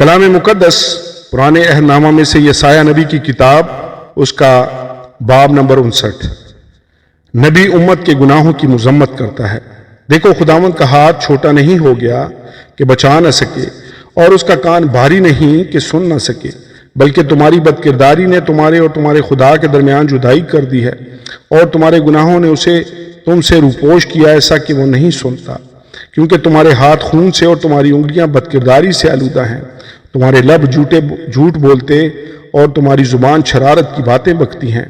کلام مقدس پرانے عہد نامہ میں سے یسایہ نبی کی کتاب، اس کا باب نمبر 59۔ نبی امت کے گناہوں کی مذمت کرتا ہے۔ دیکھو، خداوند کا ہاتھ چھوٹا نہیں ہو گیا کہ بچا نہ سکے، اور اس کا کان بھاری نہیں کہ سن نہ سکے، بلکہ تمہاری بدکرداری نے تمہارے اور تمہارے خدا کے درمیان جدائی کر دی ہے، اور تمہارے گناہوں نے اسے تم سے روپوش کیا، ایسا کہ وہ نہیں سنتا، کیونکہ تمہارے ہاتھ خون سے اور تمہاری انگلیاں بدکرداری سے آلودہ ہیں۔ تمہارے لب جھوٹ بولتے اور تمہاری زبان شرارت کی باتیں بکتی ہیں۔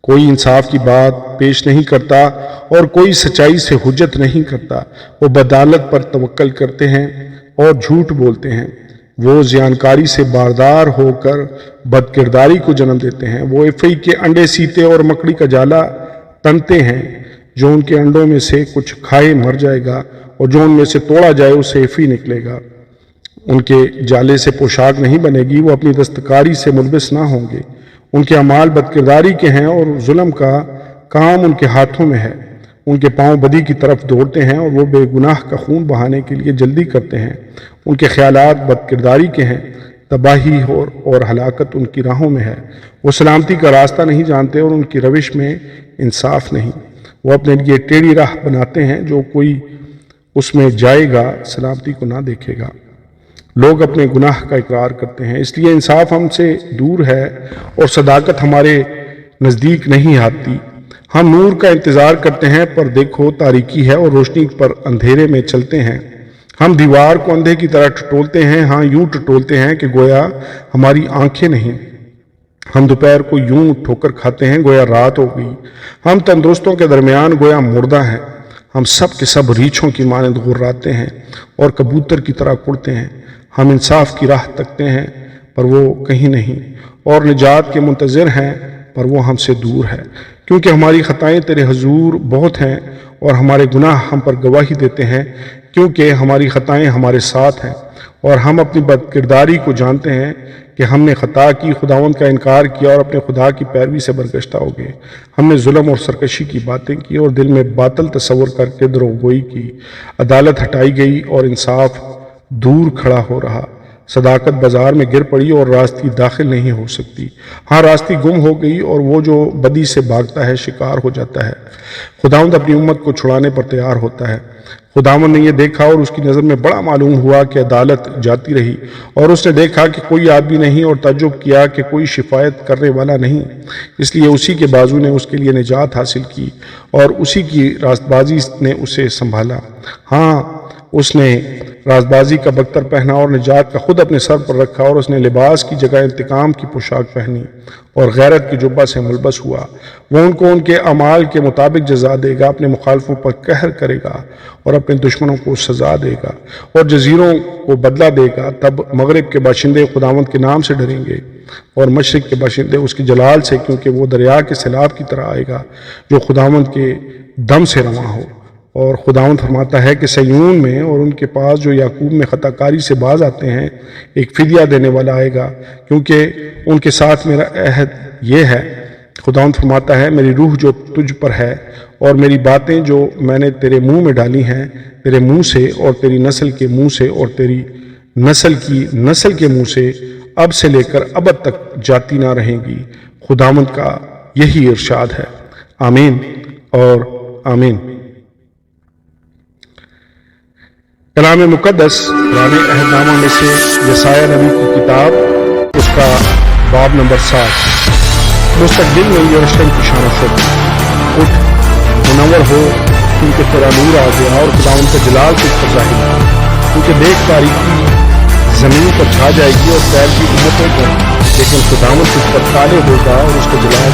کوئی انصاف کی بات پیش نہیں کرتا اور کوئی سچائی سے حجت نہیں کرتا۔ وہ بدعدالت پر توکل کرتے ہیں اور جھوٹ بولتے ہیں۔ وہ زیانکاری سے باردار ہو کر بدکرداری کو جنم دیتے ہیں۔ وہ ایفئی کے انڈے سیتے اور مکڑی کا جالا تنتے ہیں۔ جو ان کے انڈوں میں سے کچھ کھائے مر جائے گا، اور جو ان میں سے توڑا جائے اسے ایفئی نکلے گا۔ ان کے جالے سے پوشاک نہیں بنے گی، وہ اپنی دستکاری سے ملبس نہ ہوں گے۔ ان کے اعمال بدکرداری کے ہیں اور ظلم کا کام ان کے ہاتھوں میں ہے۔ ان کے پاؤں بدی کی طرف دوڑتے ہیں اور وہ بے گناہ کا خون بہانے کے لیے جلدی کرتے ہیں۔ ان کے خیالات بدکرداری کے ہیں، تباہی اور ہلاکت ان کی راہوں میں ہے۔ وہ سلامتی کا راستہ نہیں جانتے اور ان کی روش میں انصاف نہیں۔ وہ اپنے لیے ٹیڑھی راہ بناتے ہیں، جو کوئی اس میں جائے گا سلامتی کو نہ دیکھے گا۔ لوگ اپنے گناہ کا اقرار کرتے ہیں، اس لیے انصاف ہم سے دور ہے اور صداقت ہمارے نزدیک نہیں آتی۔ ہم نور کا انتظار کرتے ہیں، پر دیکھو تاریکی ہے، اور روشنی پر اندھیرے میں چلتے ہیں۔ ہم دیوار کو اندھے کی طرح ٹٹولتے ہیں، ہاں یوں ٹٹولتے ہیں کہ گویا ہماری آنکھیں نہیں۔ ہم دوپہر کو یوں ٹھوکر کھاتے ہیں گویا رات ہو گئی۔ ہم تندرستوں کے درمیان گویا مردہ ہیں۔ ہم سب کے سب ریچھوں کی مانند غراتے ہیں اور کبوتر کی طرح اڑتے ہیں۔ ہم انصاف کی راہ تکتے ہیں، پر وہ کہیں نہیں، اور نجات کے منتظر ہیں، پر وہ ہم سے دور ہے۔ کیونکہ ہماری خطائیں تیرے حضور بہت ہیں، اور ہمارے گناہ ہم پر گواہی دیتے ہیں، کیونکہ ہماری خطائیں ہمارے ساتھ ہیں، اور ہم اپنی بدکرداری کو جانتے ہیں کہ ہم نے خطا کی، خداوند کا انکار کیا اور اپنے خدا کی پیروی سے برگشتہ ہو گئے۔ ہم نے ظلم اور سرکشی کی باتیں کی اور دل میں باطل تصور کر کے دروغگوئی کی۔ عدالت ہٹائی گئی اور انصاف دور کھڑا ہو رہا۔ صداقت بازار میں گر پڑی اور راستی داخل نہیں ہو سکتی۔ ہاں راستی گم ہو گئی، اور وہ جو بدی سے بھاگتا ہے شکار ہو جاتا ہے۔ خداوند اپنی امت کو چھڑانے پر تیار ہوتا ہے۔ خداوند نے یہ دیکھا اور اس کی نظر میں بڑا معلوم ہوا کہ عدالت جاتی رہی، اور اس نے دیکھا کہ کوئی آدمی نہیں، اور تعجب کیا کہ کوئی شفایت کرنے والا نہیں۔ اس لیے اسی کے بازو نے اس کے لیے نجات حاصل کی، اور اسی کی راست بازی نے اسے سنبھالا۔ ہاں اس نے راست بازی کا بختر پہنا اور نجات کا خود اپنے سر پر رکھا، اور اس نے لباس کی جگہ انتقام کی پوشاک پہنی اور غیرت کی جبہ سے ملبس ہوا۔ وہ ان کو ان کے اعمال کے مطابق جزا دے گا، اپنے مخالفوں پر قہر کرے گا اور اپنے دشمنوں کو سزا دے گا، اور جزیروں کو بدلہ دے گا۔ تب مغرب کے باشندے خداوند کے نام سے ڈریں گے، اور مشرق کے باشندے اس کے جلال سے، کیونکہ وہ دریا کے سیلاب کی طرح آئے گا جو خداوند کے دم سے رواں ہو۔ اور خداوند فرماتا ہے کہ سیون میں اور ان کے پاس جو یعقوب میں خطا کاری سے باز آتے ہیں ایک فدیہ دینے والا آئے گا، کیونکہ ان کے ساتھ میرا عہد یہ ہے۔ خداوند فرماتا ہے، میری روح جو تجھ پر ہے، اور میری باتیں جو میں نے تیرے منہ میں ڈالی ہیں، تیرے منہ سے اور تیری نسل کے منہ سے اور تیری نسل کی نسل کے منہ سے اب سے لے کر ابد تک جاتی نہ رہیں گی۔ خداوند کا یہی ارشاد ہے۔ آمین اور آمین۔ کلام مقدس پرانے عہد نامہ میں سے یسایہ نبی کی کتاب، اس کا باب نمبر 7۔ مستقبل میں یروشلم کی شان و شوکت، اٹھ منور ہو، کیونکہ تیرا نور آ گیا اور خداوند کا جلال تجھ پر ظاہر ہوا۔ کیونکہ دیکھ تاریکی زمین پر چھا جائے گی اور پھیل کی امتوں پر، لیکن خداوند تجھ پر طالع ہوگا اور اس کا جلال